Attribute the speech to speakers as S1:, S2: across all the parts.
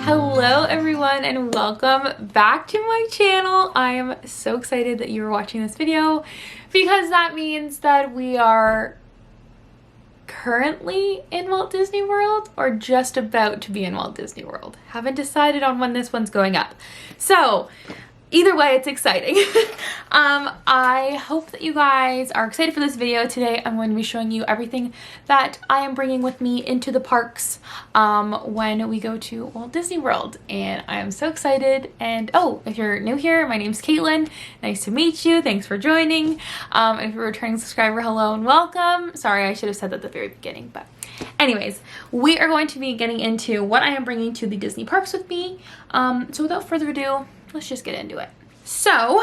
S1: Hello everyone and welcome back to my channel. I am so excited that you are watching this video because that means that we are currently in Walt Disney World or just about to be in Walt Disney World. Haven't decided on when this one's going up. So either way, it's exciting. I hope that you guys are excited for this video. Today, I'm going to be showing you everything that I am bringing with me into the parks when we go to Walt Disney World. And I am so excited. And oh, if you're new here, my name's Katelyn. Nice to meet you. Thanks for joining. And if you're a returning subscriber, hello and welcome. Sorry, I should have said that at the very beginning, but anyways, we are going to be getting into what I am bringing to the Disney parks with me. So without further ado, let's just get into it. So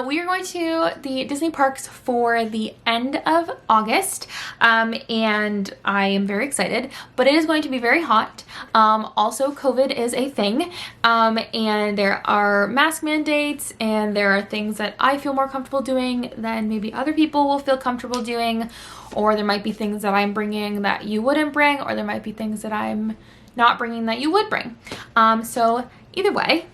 S1: we are going to the Disney parks for the end of August and I am very excited, but it is going to be very hot. Also, COVID is a thing and there are mask mandates and there are things that I feel more comfortable doing than maybe other people will feel comfortable doing, or there might be things that I'm bringing that you wouldn't bring, or there might be things that I'm not bringing that you would bring. So either way,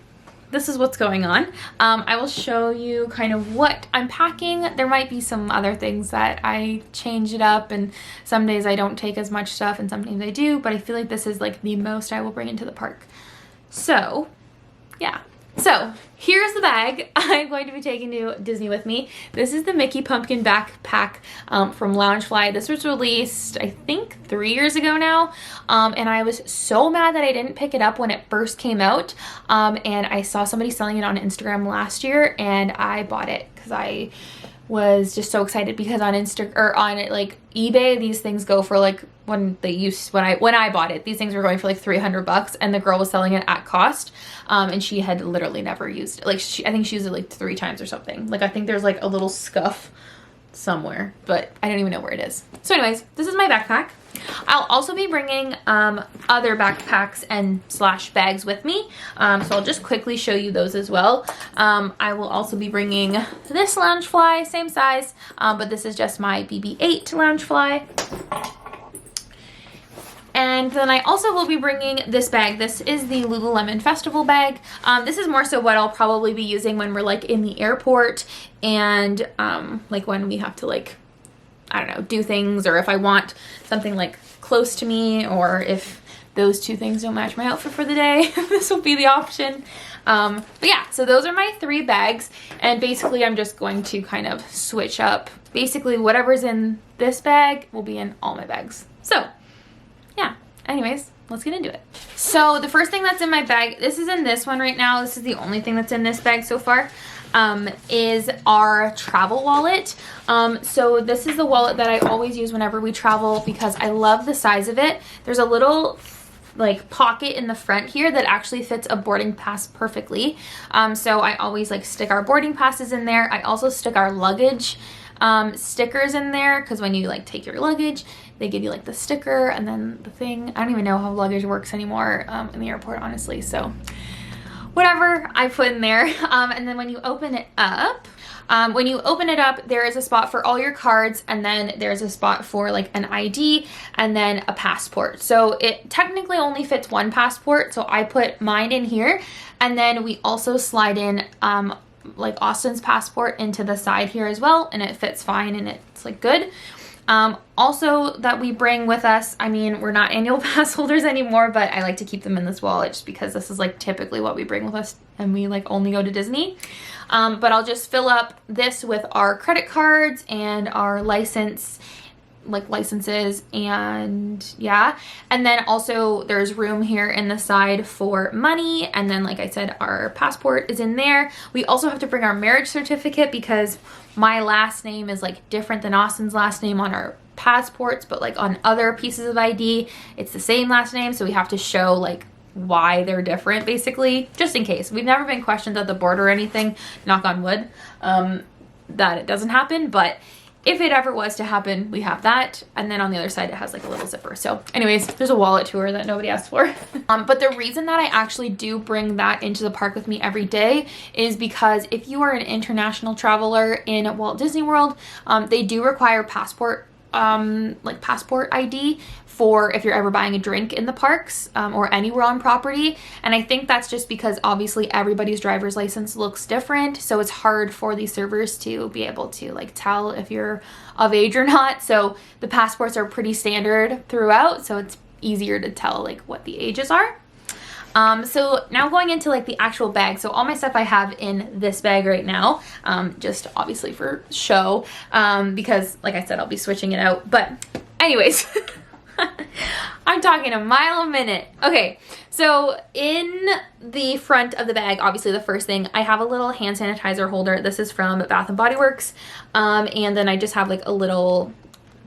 S1: this is what's going on. I will show you kind of what I'm packing. There might be some other things that I change it up, and some days I don't take as much stuff and sometimes I do, but I feel like this is like the most I will bring into the park. So yeah. So here's the bag I'm going to be taking to Disney with me. This is the Mickey Pumpkin backpack from Loungefly. This was released, I think, 3 years ago now. And I was so mad that I didn't pick it up when it first came out. And I saw somebody selling it on Instagram last year and I bought it because I was just so excited, because on like eBay, these things go for like, when I bought it, these things were going for like $300 and the girl was selling it at cost. And she had literally never used it. Like I think she used it like 3 times or something. Like I think there's like a little scuff somewhere, but I don't even know where it is. So anyways, this is my backpack. I'll also be bringing other backpacks and / bags with me. So I'll just quickly show you those as well. I will also be bringing this Loungefly, same size, but this is just my BB-8 Loungefly. And then I also will be bringing this bag. This is the Lululemon Festival bag. This is more so what I'll probably be using when we're like in the airport and like when we have to like, I don't know, do things, or if I want something like close to me, or if those two things don't match my outfit for the day, this will be the option. But yeah, so those are my 3 bags, and basically I'm just going to kind of switch up. Basically whatever's in this bag will be in all my bags. So yeah, anyways, let's get into it. So the first thing that's in my bag, this is in this one right now. This is the only thing that's in this bag so far, is our travel wallet. So this is the wallet that I always use whenever we travel because I love the size of it. There's a little like pocket in the front here that actually fits a boarding pass perfectly. So I always like stick our boarding passes in there. I also stick our luggage stickers in there, because when you like take your luggage, they give you like the sticker and then the thing. I don't even know how luggage works anymore in the airport, honestly. So whatever I put in there. And then when you open it up, there is a spot for all your cards, and then there's a spot for like an ID and then a passport. So it technically only fits 1 passport. So I put mine in here, and then we also slide in like Austin's passport into the side here as well, and it fits fine and it's like good. Also that we bring with us, I mean, we're not annual pass holders anymore, but I like to keep them in this wallet just because this is like typically what we bring with us and we like only go to Disney. But I'll just fill up this with our credit cards and our licenses, and yeah. And then also there's room here in the side for money, and then like I said, our passport is in there. We also have to bring our marriage certificate because my last name is like different than Austin's last name on our passports, but like on other pieces of ID it's the same last name, so we have to show like why they're different, basically, just in case. We've never been questioned at the border or anything, knock on wood, that it doesn't happen, but if it ever was to happen, we have that. And then on the other side, it has like a little zipper. So anyways, there's a wallet tour that nobody asked for. But the reason that I actually do bring that into the park with me every day is because if you are an international traveler in Walt Disney World, they do require passport like passport ID for if you're ever buying a drink in the parks or anywhere on property. And I think that's just because obviously everybody's driver's license looks different, so it's hard for these servers to be able to like tell if you're of age or not. So the passports are pretty standard throughout, so it's easier to tell like what the ages are. So now going into like the actual bag. So all my stuff I have in this bag right now, just obviously for show, because like I said, I'll be switching it out. But anyways, I'm talking a mile a minute. Okay, so in the front of the bag, obviously the first thing, I have a little hand sanitizer holder. This is from Bath & Body Works. And then I just have like a little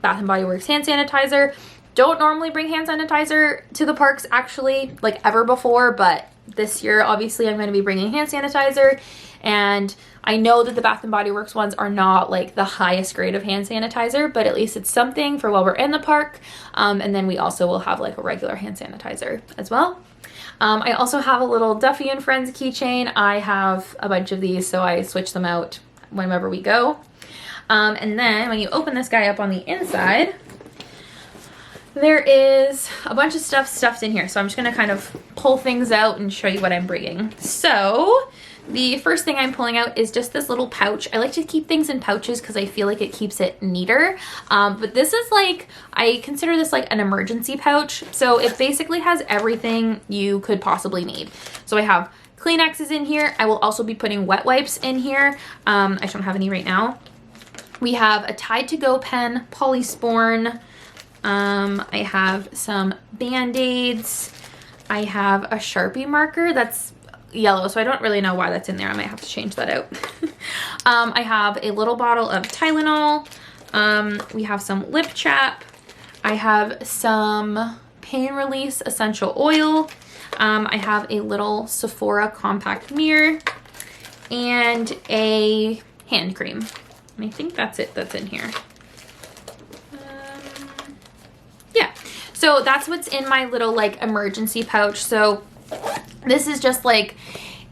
S1: Bath & Body Works hand sanitizer. Don't normally bring hand sanitizer to the parks actually, like ever before, but this year obviously I'm going to be bringing hand sanitizer. And I know that the Bath & Body Works ones are not like the highest grade of hand sanitizer, but at least it's something for while we're in the park. And then we also will have like a regular hand sanitizer as well. I also have a little Duffy and Friends keychain. I have a bunch of these, so I switch them out whenever we go. And then when you open this guy up on the inside, there is a bunch of stuff stuffed in here. So I'm just gonna kind of pull things out and show you what I'm bringing. So the first thing I'm pulling out is just this little pouch. I like to keep things in pouches because I feel like it keeps it neater. But this is like, I consider this like an emergency pouch. So it basically has everything you could possibly need. So I have Kleenexes in here. I will also be putting wet wipes in here. I don't have any right now. We have a Tide to Go pen, Polysporin. I have some Band-Aids. I have a Sharpie marker that's yellow, so I don't really know why that's in there. I might have to change that out. I have a little bottle of Tylenol. We have some lip chap. I have some pain release essential oil. I have a little Sephora compact mirror and a hand cream. And I think that's it that's in here. Yeah, so that's what's in my little like emergency pouch. So this is just like,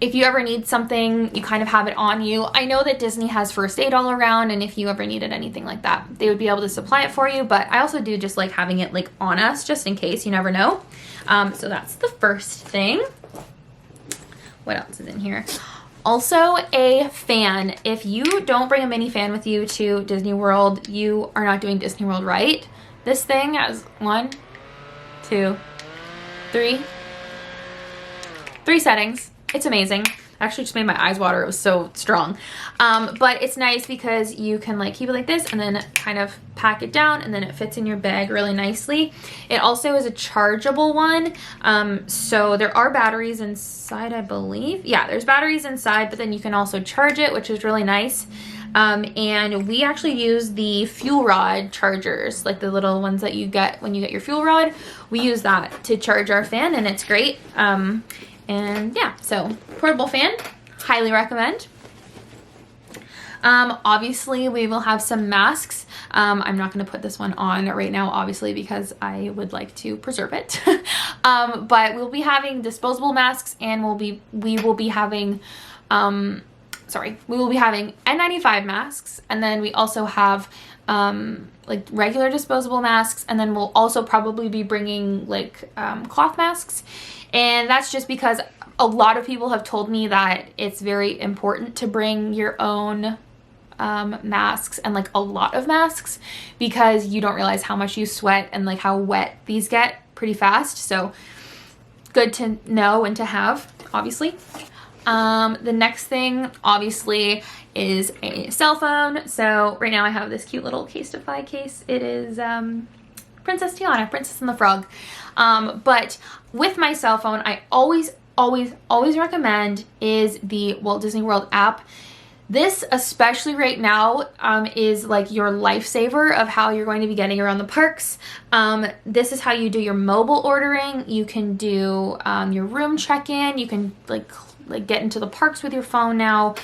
S1: if you ever need something, you kind of have it on you. I know that Disney has first aid all around, and if you ever needed anything like that, they would be able to supply it for you. But I also do just like having it like on us just in case, you never know. So that's the first thing. What else is in here? Also a fan. If you don't bring a mini fan with you to Disney World, you are not doing Disney World right. This thing has 1, 2, 3 settings. It's amazing. Actually just made my eyes water. It was so strong. But it's nice because you can like keep it like this and then kind of pack it down, and then it fits in your bag really nicely. It also is a chargeable one. So there are batteries inside, I believe. Yeah, there's batteries inside, but then you can also charge it, which is really nice. And we actually use the fuel rod chargers, like the little ones that you get when you get your fuel rod. We use that to charge our fan, and it's great. And yeah, so portable fan, highly recommend. Obviously we will have some masks. I'm not going to put this one on right now, obviously, because I would like to preserve it. But we'll be having disposable masks, and we will be having N95 masks, and then we also have like regular disposable masks, and then we'll also probably be bringing like cloth masks. And that's just because a lot of people have told me that it's very important to bring your own masks, and like a lot of masks, because you don't realize how much you sweat and like how wet these get pretty fast. So good to know and to have, obviously. The next thing obviously is a cell phone. So right now I have this cute little Casetify case. It is Princess Tiana, Princess and the Frog. But with my cell phone, I always recommend is the Walt Disney World app. This, especially right now, is like your lifesaver of how you're going to be getting around the parks. This is how you do your mobile ordering. You can do your room check-in. You can like get into the parks with your phone now.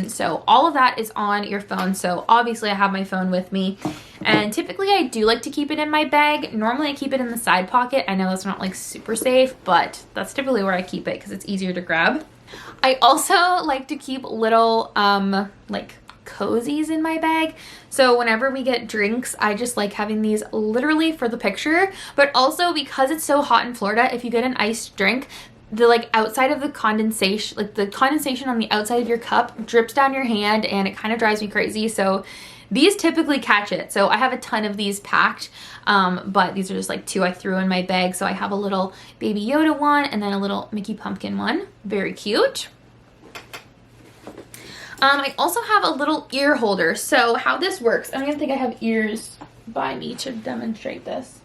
S1: So all of that is on your phone. So obviously I have my phone with me, and typically I do like to keep it in my bag. Normally I keep it in the side pocket. I know that's not like super safe, but that's typically where I keep it because it's easier to grab. I also like to keep little like cozies in my bag. So whenever we get drinks, I just like having these literally for the picture, but also because it's so hot in Florida, if you get an iced drink, the like outside of the condensation, like the condensation on the outside of your cup drips down your hand and it kind of drives me crazy. So these typically catch it. So I have a ton of these packed, but these are just like 2 I threw in my bag. So I have a little Baby Yoda one and then a little Mickey Pumpkin one. Very cute. I also have a little ear holder. So how this works, I don't even think I have ears by me to demonstrate this.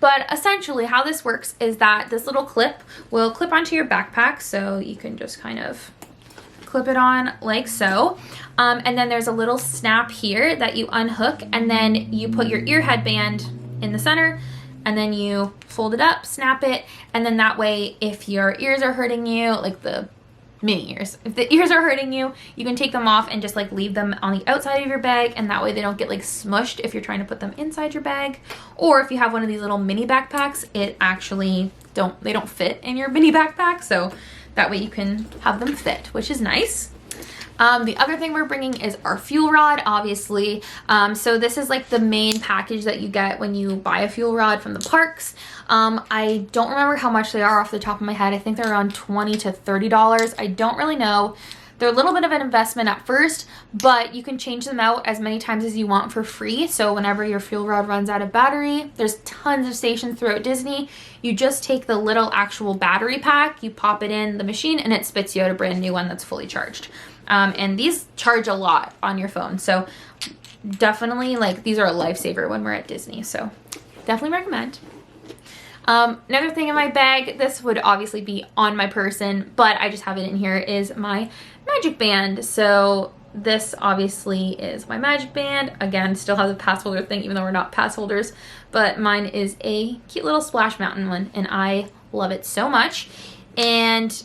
S1: But essentially how this works is that this little clip will clip onto your backpack, so you can just kind of clip it on like so. And then there's a little snap here that you unhook, and then you put your ear headband in the center, and then you fold it up, snap it, and then that way if your ears are hurting you, like the mini ears, if the ears are hurting you, you can take them off and just like leave them on the outside of your bag, and that way they don't get like smushed if you're trying to put them inside your bag. Or if you have one of these little mini backpacks, it actually they don't fit in your mini backpack, so that way you can have them fit, which is nice. The other thing we're bringing is our fuel rod, obviously. So this is like the main package that you get when you buy a fuel rod from the parks. I don't remember how much they are off the top of my head. I think they're around $20 to $30. I don't really know. They're a little bit of an investment at first, but you can change them out as many times as you want for free. So whenever your fuel rod runs out of battery, there's tons of stations throughout Disney. You just take the little actual battery pack, you pop it in the machine, and it spits you out a brand new one that's fully charged. And these charge a lot on your phone. So definitely, like, these are a lifesaver when we're at Disney. So definitely recommend. Another thing in my bag, this would obviously be on my person, but I just have it in here, is my magic band. So this obviously is my magic band. Again, still has a pass holder thing, even though we're not pass holders, but mine is a cute little Splash Mountain one, and I love it so much. And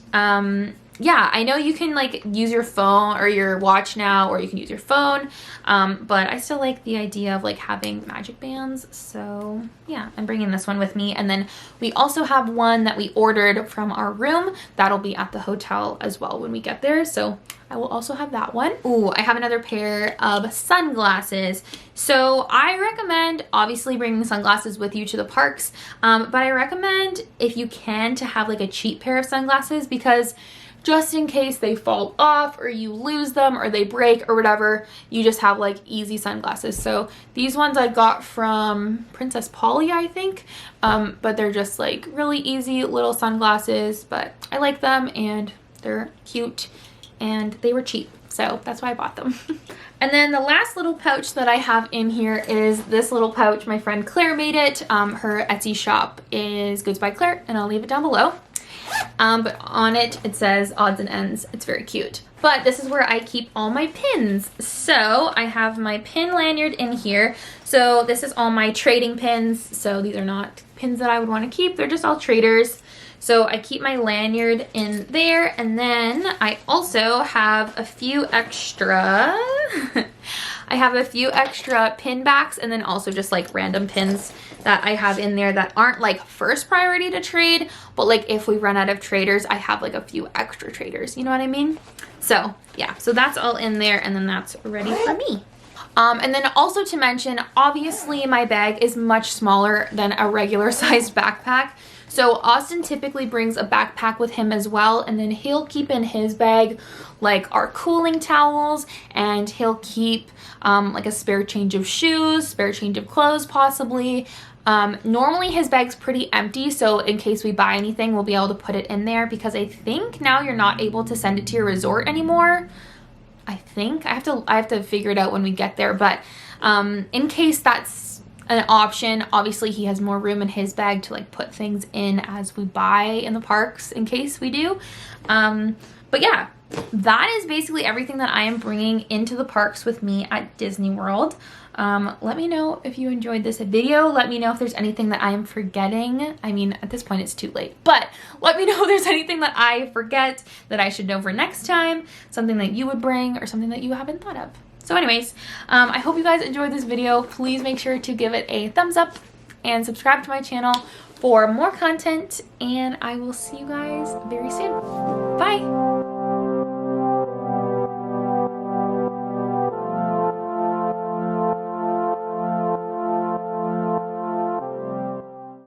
S1: yeah, I know you can like use your phone or your watch now, or you can use your phone, but I still like the idea of like having magic bands. So yeah, I'm bringing this one with me. And then we also have one that we ordered from our room that'll be at the hotel as well when we get there. So I will also have that one. Ooh, I have another pair of sunglasses. So I recommend obviously bringing sunglasses with you to the parks, but I recommend, if you can, to have like a cheap pair of sunglasses, because just in case they fall off or you lose them or they break or whatever, you just have like easy sunglasses. So these ones I got from Princess Polly, I think, but they're just like really easy little sunglasses, but I like them and they're cute and they were cheap. So that's why I bought them. And then the last little pouch that I have in here is this little pouch. My friend Claire made it. Her Etsy shop is Goods by Claire, and I'll leave it down below. But on it, it says odds and ends. It's very cute. But this is where I keep all my pins. So I have my pin lanyard in here. So this is all my trading pins. So these are not pins that I would want to keep. They're just all traders. So I keep my lanyard in there. And then I also have a few extra... I have a few extra pin backs, and then also just like random pins that I have in there that aren't like first priority to trade, but like if we run out of traders, I have like a few extra traders, you know what I mean? So yeah, so that's all in there, and then that's ready for me. And then also to mention, obviously my bag is much smaller than a regular sized backpack. So Austin typically brings a backpack with him as well, and then he'll keep in his bag like our cooling towels, and he'll keep like a spare change of shoes, spare change of clothes possibly. Normally his bag's pretty empty, so in case we buy anything, we'll be able to put it in there, because I think now you're not able to send it to your resort anymore. I think I have to figure it out when we get there, but in case that's an option, obviously he has more room in his bag to like put things in as we buy in the parks in case we do. But yeah, that is basically everything that I am bringing into the parks with me at Disney World. Let me know if you enjoyed this video. Let me know if there's anything that I am forgetting. I mean, at this point it's too late, but let me know if there's anything that I forget that I should know for next time, something that you would bring or something that you haven't thought of. So anyways, I hope you guys enjoyed this video. Please make sure to give it a thumbs up and subscribe to my channel for more content, and I will see you guys very soon. Bye!